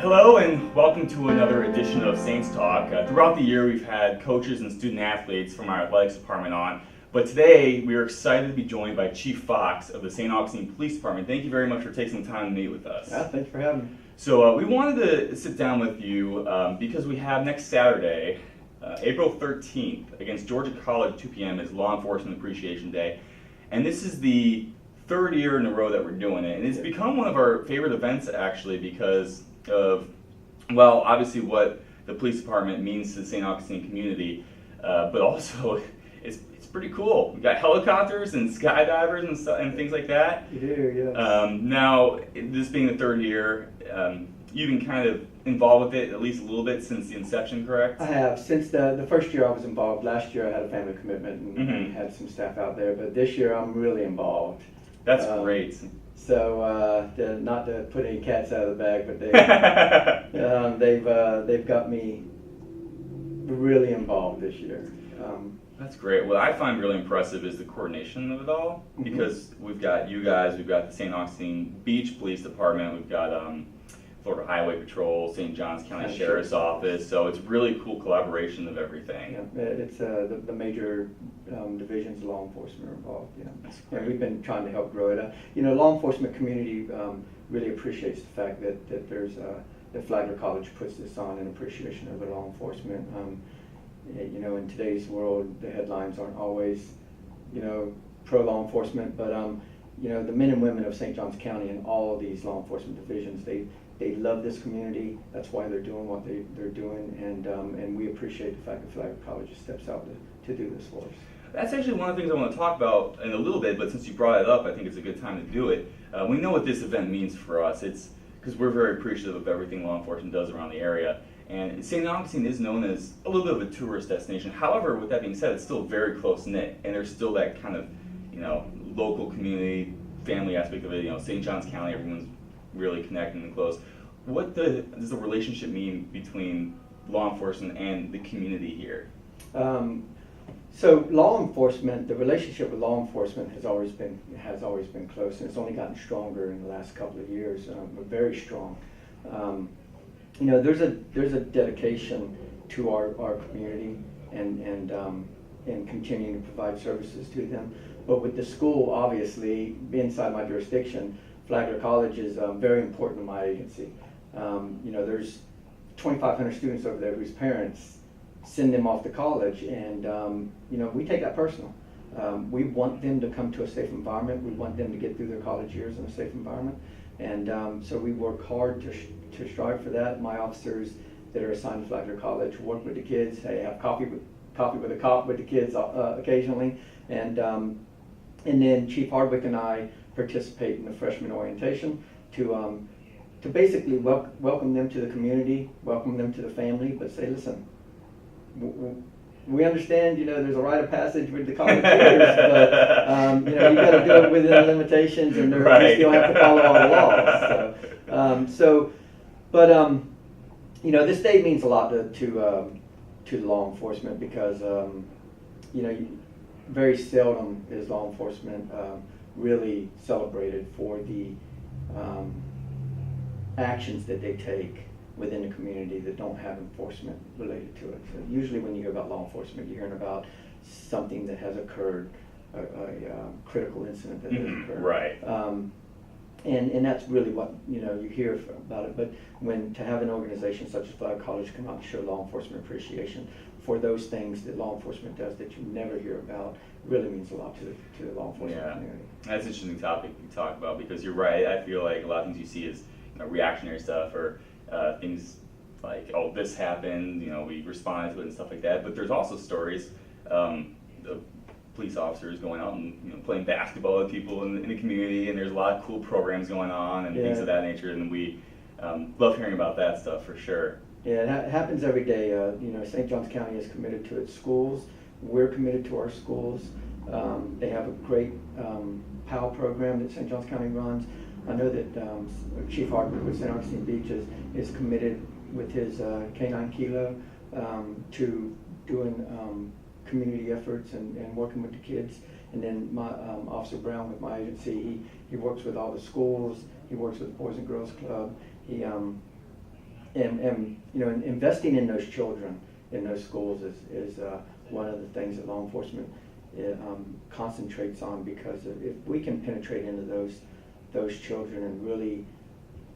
Hello and welcome to another edition of Saints Talk. Throughout the year we've had coaches and student athletes from our athletics department on, but today we are excited to be joined by Chief Fox of the St. Augustine Police Department. Thank you very much for taking some time to meet with us. Yeah, thanks for having me. So we wanted to sit down with you because we have next Saturday, April 13th, against Georgia College, 2 p.m. is Law Enforcement Appreciation Day. And this is the third year in a row that we're doing it. And it's become one of our favorite events, actually, because of, well, obviously what the police department means to the St. Augustine community, but also it's pretty cool. We've got helicopters and skydivers and things like that. You do, yes. Now, this being the third year, you've been kind of involved with it at least a little bit since the inception, correct? I have. Since the first year I was involved. Last year I had a family commitment and had some staff out there, but this year I'm really involved. That's great. So not to put any cats out of the bag, but they've got me really involved this year. That's great. What I find really impressive is the coordination of it all, because we've got you guys, we've got the St. Augustine Beach Police Department, we've got Florida Highway Patrol, St. Johns County Sheriff's Office, so it's really cool collaboration of everything. Yeah, it's the major divisions of law enforcement are involved. Yeah, and we've been trying to help grow it. Law enforcement community really appreciates the fact that there's that Flagler College puts this on in appreciation of the law enforcement. In today's world, the headlines aren't always, pro law enforcement, but the men and women of St. Johns County and all of these law enforcement divisions, they love this community. That's why they're doing what they're doing, and we appreciate the fact that Flagler College steps out to do this for us. That's actually one of the things I want to talk about in a little bit, but since you brought it up, I think it's a good time to do it. We know what this event means for us. It's because we're very appreciative of everything law enforcement does around the area. And St. Augustine is known as a little bit of a tourist destination. However, with that being said, it's still very close-knit, and there's still that kind of, local community, family aspect of it. St. Johns County, everyone's really connected and close. What does the relationship mean between law enforcement and the community here? So law enforcement, the relationship with law enforcement has always been close, and it's only gotten stronger in the last couple of years. Very strong. There's a dedication to our community and continuing to provide services to them. But with the school, obviously, inside my jurisdiction, Flagler College is very important to my agency. There's 2,500 students over there whose parents send them off to college, and we take that personal. We want them to come to a safe environment. We want them to get through their college years in a safe environment, and so we work hard to strive for that. My officers that are assigned to Flagler College work with the kids. They have coffee with a cop with the kids occasionally, and then Chief Hardwick and I participate in the freshman orientation to basically welcome them to the community, welcome them to the family, but say, listen, we understand, there's a rite of passage with the college years, but, you got to do it within the limitations, and we still have to follow all the laws. This day means a lot to law enforcement because, very seldom is law enforcement really celebrated for the actions that they take within the community that don't have enforcement related to it. So usually when you hear about law enforcement, you're hearing about something that has occurred, a critical incident that has occurred. Right. And that's really what you hear about it. But to have an organization such as Flagler College come out and show law enforcement appreciation for those things that law enforcement does that you never hear about really means a lot to the law enforcement community. That's an interesting topic to talk about because you're right. I feel like a lot of things you see is reactionary stuff or things like, oh, this happened, we responded to it and stuff like that. But there's also stories of police officers going out and playing basketball with people in the community, and there's a lot of cool programs going on and things of that nature, and we love hearing about that stuff for sure. Yeah, it happens every day. St. Johns County is committed to its schools. We're committed to our schools. They have a great PAL program that St. Johns County runs. I know that Chief Hardwick with St. Augustine Beach is committed with his K9 Kilo to doing community efforts and working with the kids. And then my Officer Brown with my agency, he works with all the schools. He works with the Boys and Girls Club. and you know, investing in those children in those schools is one of the things that law enforcement concentrates on, because if we can penetrate into those children and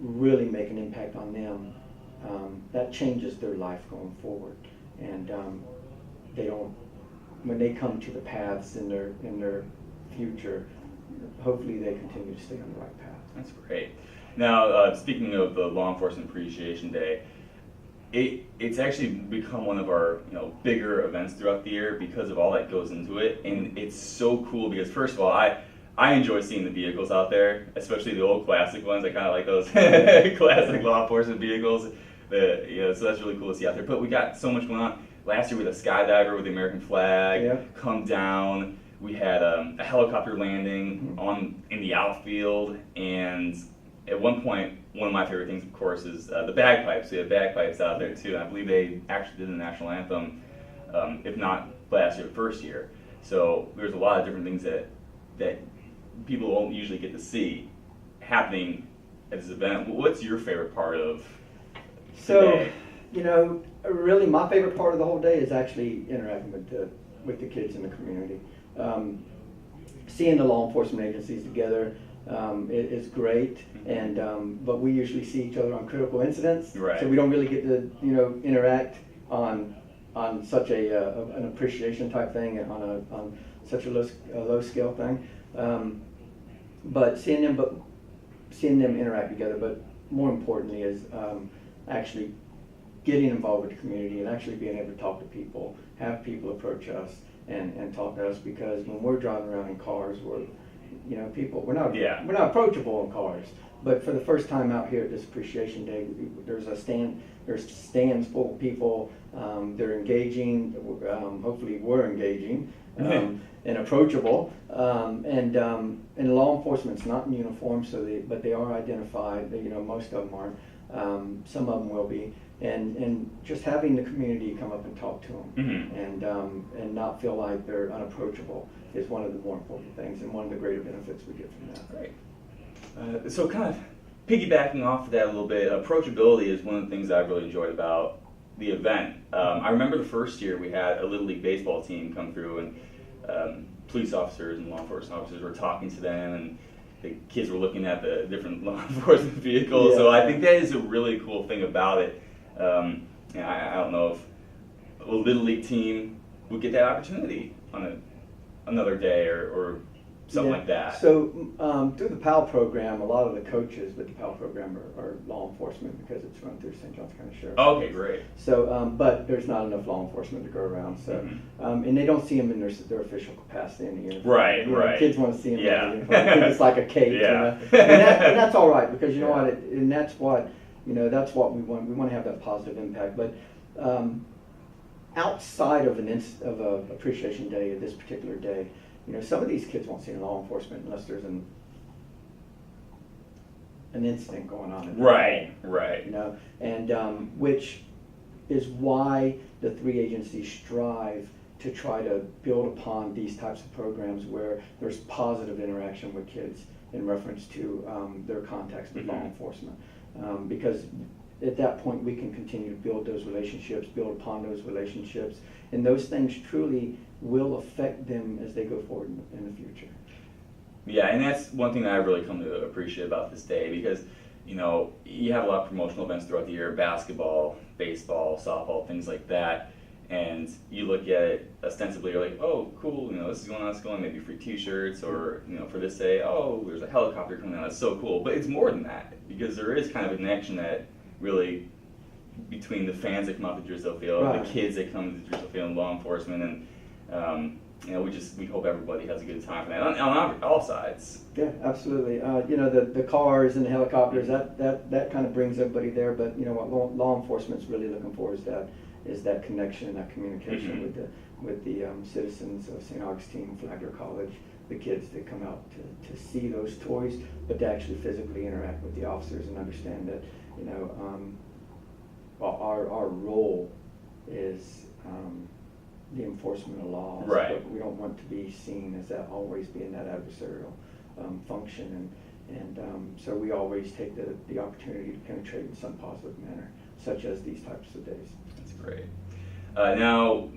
really make an impact on them, that changes their life going forward. And they don't, when they come to the paths in their future, hopefully they continue to stay on the right path. That's great. Now, speaking of the Law Enforcement Appreciation Day, it's actually become one of our bigger events throughout the year because of all that goes into it, and it's so cool because first of all, I enjoy seeing the vehicles out there, especially the old classic ones. I kind of like those classic law enforcement vehicles. So that's really cool to see out there. But we got so much going on. Last year with a skydiver with the American flag come down. We had a helicopter landing in the outfield, and at one point, one of my favorite things, of course, is the bagpipes. We had bagpipes out there too. And I believe they actually did the national anthem, if not last year, first year. So there's a lot of different things that people won't usually get to see happening at this event. What's your favorite part of today? So, really my favorite part of the whole day is actually interacting with the kids in the community. Seeing the law enforcement agencies together is great, and but we usually see each other on critical incidents, right. So we don't really get to interact on such an appreciation type thing, and on such a low scale thing. But seeing them interact together, but more importantly is actually getting involved with the community and actually being able to talk to people, have people approach us and talk to us, because when we're driving around in cars, we're not approachable in cars. But for the first time out here at this Appreciation Day, there's stands full of people. They're engaging. Hopefully, we're engaging and approachable. And law enforcement's not in uniform, but they are identified. Most of them aren't. Some of them will be. And just having the community come up and talk to them, and not feel like they're unapproachable is one of the more important things, and one of the greater benefits we get from that. Right. So kind of piggybacking off of that a little bit, approachability is one of the things I've really enjoyed about the event. I remember the first year we had a Little League baseball team come through, and police officers and law enforcement officers were talking to them, and the kids were looking at the different law enforcement vehicles. So I think that is a really cool thing about it. I don't know if a Little League team would get that opportunity on another day or something like that. So through the PAL program, a lot of the coaches with the PAL program are law enforcement, because it's run through St. Johns County Sheriff's. Okay, great. So, but there's not enough law enforcement to go around. So, and they don't see them in their official capacity in the uniform. Right. Kids want to see them in the uniform. It's like a cape. Yeah. And that's all right, because you know what, and that's what we want. We want to have that positive impact. But outside of a Appreciation Day, or this particular day, some of these kids won't see law enforcement unless there's an incident going on. Right. And which is why the three agencies strive to try to build upon these types of programs where there's positive interaction with kids in reference to their contacts with law enforcement. Because at that point we can continue to build those relationships, build upon those relationships, and those things truly will affect them as they go forward in the future. Yeah, and that's one thing that I really come to appreciate about this day, because you have a lot of promotional events throughout the year: basketball, baseball, softball, things like that. And you look at it ostensibly, you're like, oh, cool, this is going on, that's going on, maybe free T-shirts, or for this day, oh, there's a helicopter coming down, that's so cool. But it's more than that, because there is kind of a connection that really between the fans that come out to Drizzle Field, right, the kids that come to Drizzle Field, and law enforcement, and we hope everybody has a good time for that on all sides. Yeah, absolutely. The cars and the helicopters, that kind of brings everybody there. But what law enforcement's really looking for is that connection, that communication with the citizens of St. Augustine, Flagler College, the kids that come out to see those toys, but to actually physically interact with the officers and understand that our role is the enforcement of laws. Right. But we don't want to be seen as that always being that adversarial function, and so we always take the opportunity to penetrate in some positive manner such as these types of days. That's great. Now,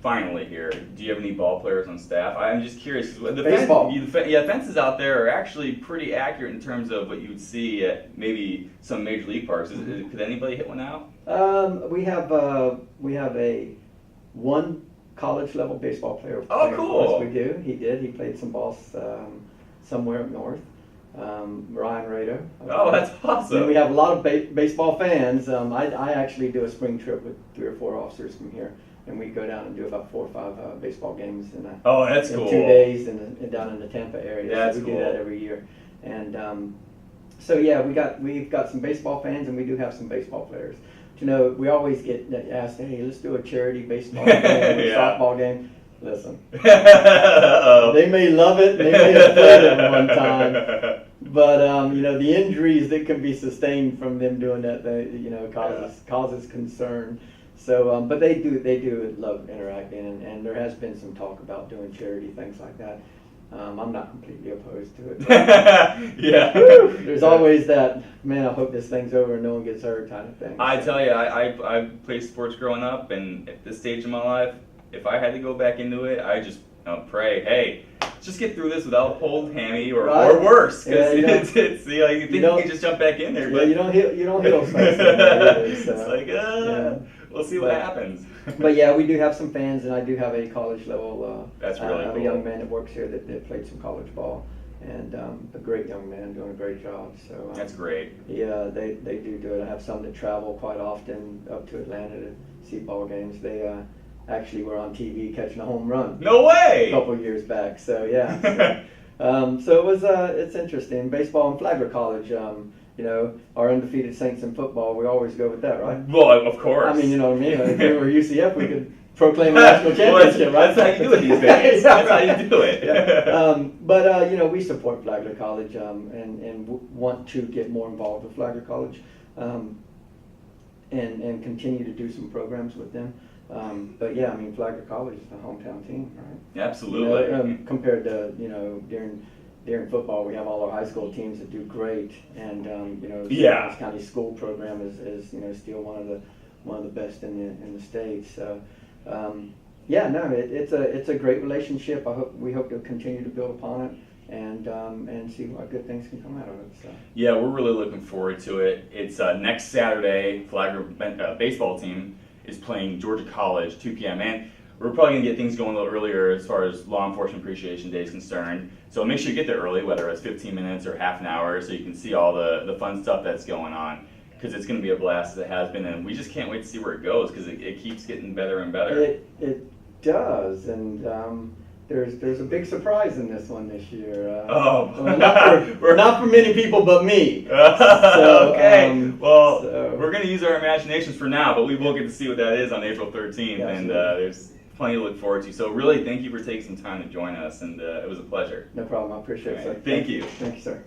finally here, do you have any ball players on staff? I'm just curious. 'Cause Baseball. Fences out there are actually pretty accurate in terms of what you would see at maybe some major league parks. Could anybody hit one out? We have a one college level baseball player. Oh, playing cool. for us. We do. He did. He played some balls somewhere up north. Ryan Rader. Oh, that's And awesome. we have a lot of baseball fans. I actually do a spring trip with 3 or 4 officers from here, and we go down and do about 4 or 5 baseball games in Oh, that's in cool. 2 days down in the Tampa area. That's so we cool. do that every year. And so yeah, we've got some baseball fans, and we do have some baseball players. You know, we always get asked, hey, let's do a charity baseball game, or Yeah. softball game. Listen, Uh-oh. they may love it, they may have played it one time, but you know, the injuries that can be sustained from them doing that, causes concern. So, but they do love interacting, and there has been some talk about doing charity things like that. I'm not completely opposed to it. Yeah. There's always that, man, I hope this thing's over and no one gets hurt kind of thing. I tell you, I played sports growing up, and at this stage of my life, if I had to go back into it, I just pray, hey, just get through this without a pulled hammy or worse, because Yeah, it's you think you can just jump back in there, Yeah, but you don't heal space either, it's so, like yeah. we'll see what But- happens. But yeah, we do have some fans, and I do have a college level. That's really I have cool. a young man that works here that played some college ball, and a great young man doing a great job. So That's great. yeah, they do it. I have some that travel quite often up to Atlanta to see ball games. They actually were on TV catching a home run No a way. couple years back. So yeah. So it was it's interesting. Baseball and Flagler College. You know, our undefeated Saints in football. We always go with that, right? Well, of course. I mean, you know what I mean? If we were UCF, we could proclaim a national Well, championship, right? that's how you do it these days. That's how you do it. Yeah. But you know, we support Flagler College and want to get more involved with Flagler College, and continue to do some programs with them. But yeah, I mean, Flagler College is the hometown team, right? Absolutely. You know, compared to during football, we have all our high school teams that do great, and you know, Yeah. Stevens County school program is still one of the best in the state. So yeah, no, it's a great relationship. We hope to continue to build upon it and see what good things can come out of it. So. Yeah, we're really looking forward to it. It's next Saturday. Flagler baseball team is playing Georgia College, 2 p.m. And we're probably going to get things going a little earlier as far as Law Enforcement Appreciation Day is concerned. So make sure you get there early, whether it's 15 minutes or half an hour, so you can see all the fun stuff that's going on. Because it's going to be a blast, as it has been, and we just can't wait to see where it goes, because it keeps getting better and better. It does, and there's a big surprise in this one this year. Oh. Well, not for many people but me. Okay. Well, so- we're going to use our imaginations for now, but we will get to see what that is on April 13th, Yeah, and absolutely. there's plenty to look forward to. So really, thank you for taking some time to join us, and it was a pleasure. No problem. I appreciate it, All sir. right. Thank you. Thank you, sir.